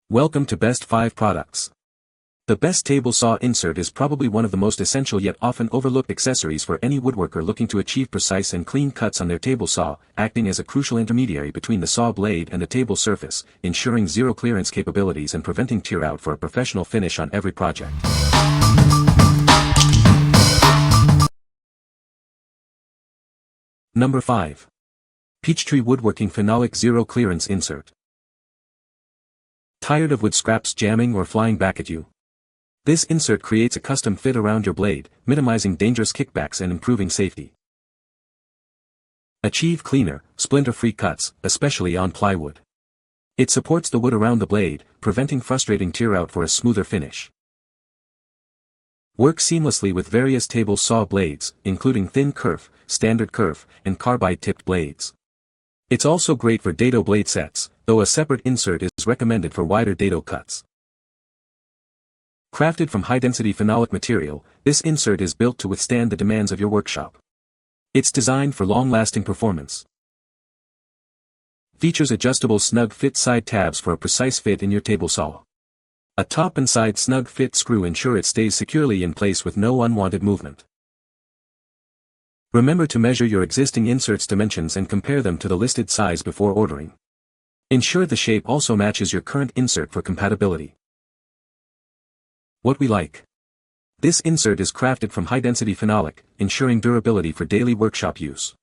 Welcome to Best 5 Products. The best table saw insert is probably one of the most essential yet often overlooked accessories for any woodworker looking to achieve precise and clean cuts on their table saw, acting as a crucial intermediary between the saw blade and the table surface, ensuring zero clearance capabilities and preventing tear out for a professional finish on every project. Number 5. Peachtree Woodworking Phenolic Zero Clearance Insert. Tired of wood scraps jamming or flying back at you? This insert creates a custom fit around your blade, minimizing dangerous kickbacks and improving safety. Achieve cleaner, splinter-free cuts, especially on plywood. It supports the wood around the blade, preventing frustrating tear out for a smoother finish. Work seamlessly with various table saw blades, including thin kerf, standard kerf, and carbide-tipped blades. It's also great for dado blade sets, though a separate insert is recommended for wider dado cuts. Crafted from high-density phenolic material, this insert is built to withstand the demands of your workshop. It's designed for long-lasting performance. Features adjustable snug fit side tabs for a precise fit in your table saw. A top and side snug fit screw ensure it stays securely in place with no unwanted movement. Remember to measure your existing insert's dimensions and compare them to the listed size before ordering. Ensure the shape also matches your current insert for compatibility. What we like. This insert is crafted from high-density phenolic, ensuring durability for daily workshop use.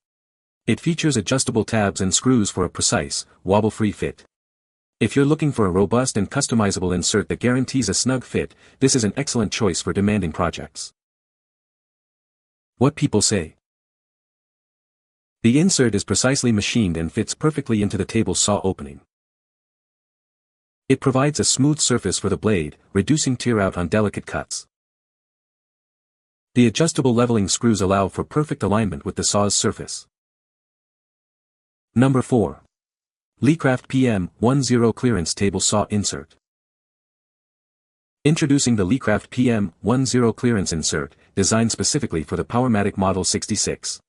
It features adjustable tabs and screws for a precise, wobble-free fit. If you're looking for a robust and customizable insert that guarantees a snug fit, this is an excellent choice for demanding projects. What people say. The insert is precisely machined and fits perfectly into the table saw opening. It provides a smooth surface for the blade, reducing tear out on delicate cuts. The adjustable leveling screws allow for perfect alignment with the saw's surface. Number 4. Leecraft PM10 Clearance Table Saw Insert. Introducing the Leecraft PM10 Clearance Insert, designed specifically for the Matic Model 66.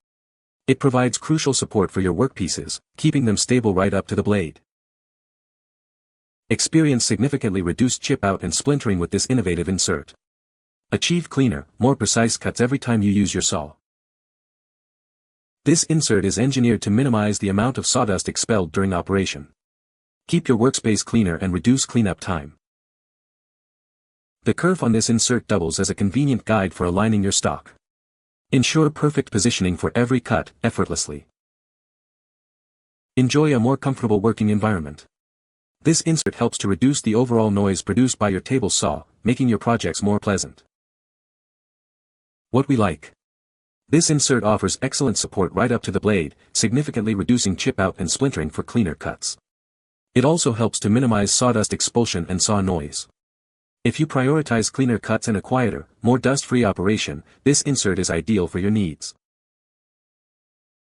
It provides crucial support for your workpieces, keeping them stable right up to the blade. Experience significantly reduced chip out and splintering with this innovative insert. Achieve cleaner, more precise cuts every time you use your saw. This insert is engineered to minimize the amount of sawdust expelled during operation. Keep your workspace cleaner and reduce cleanup time. The kerf on this insert doubles as a convenient guide for aligning your stock. Ensure perfect positioning for every cut, effortlessly. Enjoy a more comfortable working environment. This insert helps to reduce the overall noise produced by your table saw, making your projects more pleasant. What we like. This insert offers excellent support right up to the blade, significantly reducing chip out and splintering for cleaner cuts. It also helps to minimize sawdust expulsion and saw noise. If you prioritize cleaner cuts and a quieter, more dust-free operation, this insert is ideal for your needs.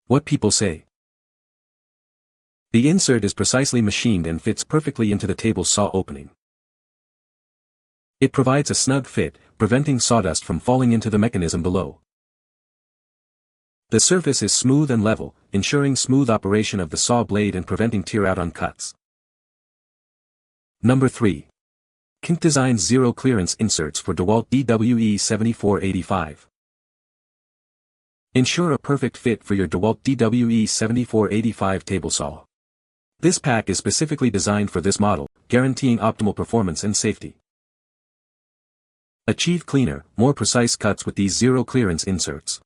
What people say. The insert is precisely machined and fits perfectly into the table saw opening. It provides a snug fit, preventing sawdust from falling into the mechanism below. The surface is smooth and level, ensuring smooth operation of the saw blade and preventing tear out on cuts. Number 3. Cncdesigns Zero Clearance Inserts for DeWalt DWE7485. Ensure a perfect fit for your DeWalt DWE7485 table saw. This pack is specifically designed for this model, guaranteeing optimal performance and safety. Achieve cleaner, more precise cuts with these zero clearance inserts.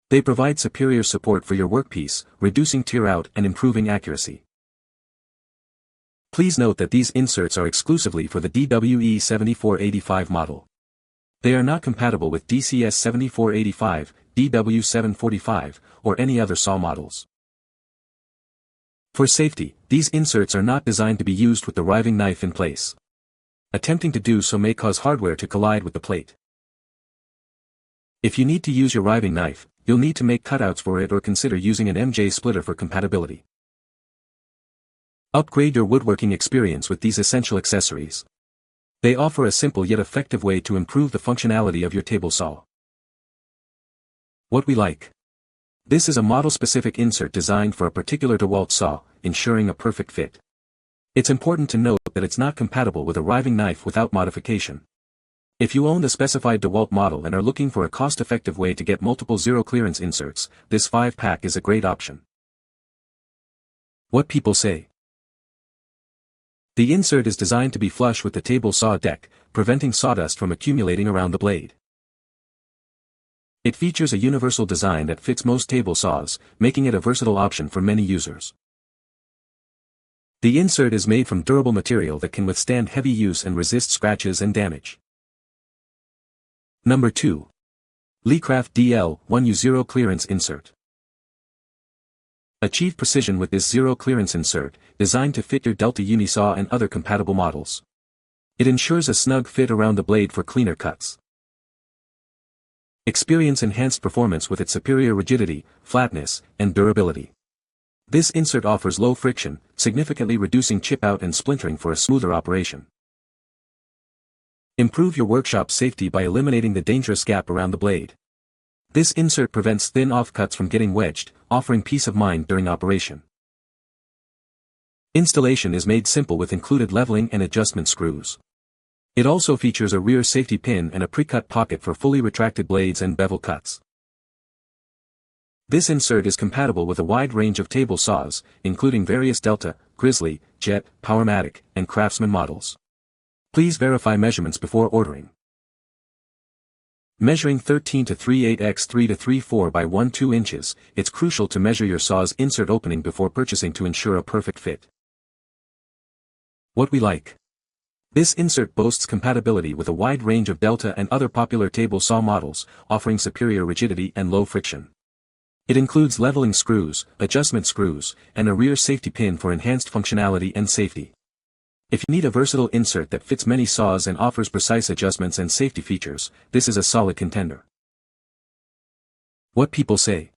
They provide superior support for your workpiece, reducing tear out and improving accuracy. Please note that these inserts are exclusively for the DWE7485 model. They are not compatible with DCS7485, DW745, or any other saw models. For safety, these inserts are not designed to be used with the riving knife in place. Attempting to do so may cause hardware to collide with the plate. If you need to use your riving knife, you'll need to make cutouts for it or consider using an MJ splitter for compatibility. Upgrade your woodworking experience with these essential accessories. They offer a simple yet effective way to improve the functionality of your table saw. What we like. This is a model-specific insert designed for a particular DeWalt saw, ensuring a perfect fit. It's important to note that it's not compatible with a riving knife without modification. If you own the specified DeWalt model and are looking for a cost-effective way to get multiple zero-clearance inserts, this 5-pack is a great option. What people say. The insert is designed to be flush with the table saw deck, preventing sawdust from accumulating around the blade. It features a universal design that fits most table saws, making it a versatile option for many users. The insert is made from durable material that can withstand heavy use and resist scratches and damage. Number 2. Leecraft DL1U Zero Clearance Insert. Achieve precision with this zero clearance insert, designed to fit your Delta Unisaw and other compatible models. It ensures a snug fit around the blade for cleaner cuts. Experience enhanced performance with its superior rigidity, flatness, and durability. This insert offers low friction, significantly reducing chip out and splintering for a smoother operation. Improve your workshop safety by eliminating the dangerous gap around the blade. This insert prevents thin offcuts from getting wedged, offering peace of mind during operation. Installation is made simple with included leveling and adjustment screws. It also features a rear safety pin and a pre-cut pocket for fully retracted blades and bevel cuts. This insert is compatible with a wide range of table saws, including various Delta, Grizzly, Jet, Matic, and Craftsman models. Please verify measurements before ordering. Measuring 13 to 3/8 x 3 to 3/4 by 1/2 inches, it's crucial to measure your saw's insert opening before purchasing to ensure a perfect fit. What we like. This insert boasts compatibility with a wide range of Delta and other popular table saw models, offering superior rigidity and low friction. It includes leveling screws, adjustment screws, and a rear safety pin for enhanced functionality and safety. If you need a versatile insert that fits many saws and offers precise adjustments and safety features, this is a solid contender. What people say.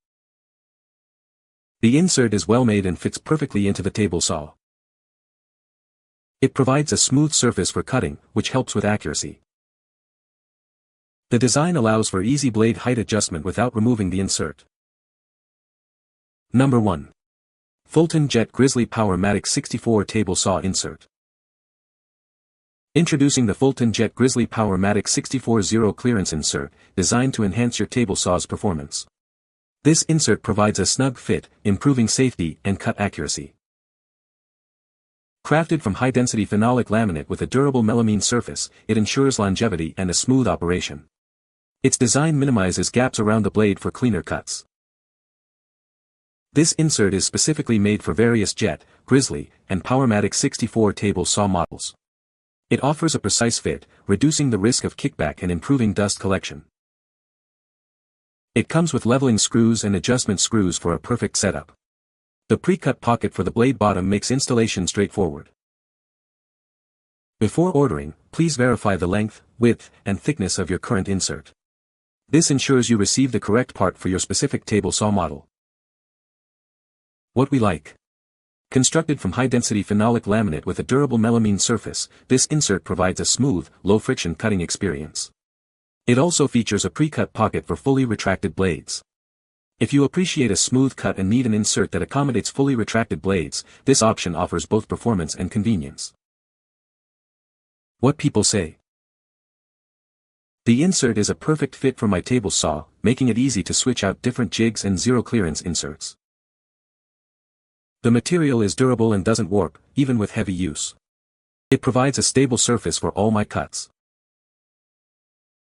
The insert is well made and fits perfectly into the table saw. It provides a smooth surface for cutting, which helps with accuracy. The design allows for easy blade height adjustment without removing the insert. Number 1. Fulton Jet Grizzly Matic 64 Table Saw Insert. Introducing the Fulton Jet Grizzly Matic 64 Zero Clearance Insert, designed to enhance your table saw's performance. This insert provides a snug fit, improving safety and cut accuracy. Crafted from high-density phenolic laminate with a durable melamine surface, it ensures longevity and a smooth operation. Its design minimizes gaps around the blade for cleaner cuts. This insert is specifically made for various Jet, Grizzly, and Matic 64 table saw models. It offers a precise fit, reducing the risk of kickback and improving dust collection. It comes with leveling screws and adjustment screws for a perfect setup. The pre-cut pocket for the blade bottom makes installation straightforward. Before ordering, please verify the length, width, and thickness of your current insert. This ensures you receive the correct part for your specific table saw model. What we like. Constructed from high-density phenolic laminate with a durable melamine surface, this insert provides a smooth, low-friction cutting experience. It also features a pre-cut pocket for fully retracted blades. If you appreciate a smooth cut and need an insert that accommodates fully retracted blades, this option offers both performance and convenience. What people say. The insert is a perfect fit for my table saw, making it easy to switch out different jigs and zero-clearance inserts. The material is durable and doesn't warp, even with heavy use. It provides a stable surface for all my cuts.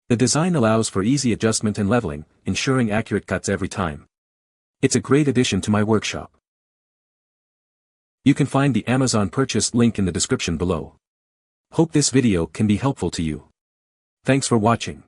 The design allows for easy adjustment and leveling, ensuring accurate cuts every time. It's a great addition to my workshop. You can find the Amazon purchase link in the description below. Hope this video can be helpful to you. Thanks for watching.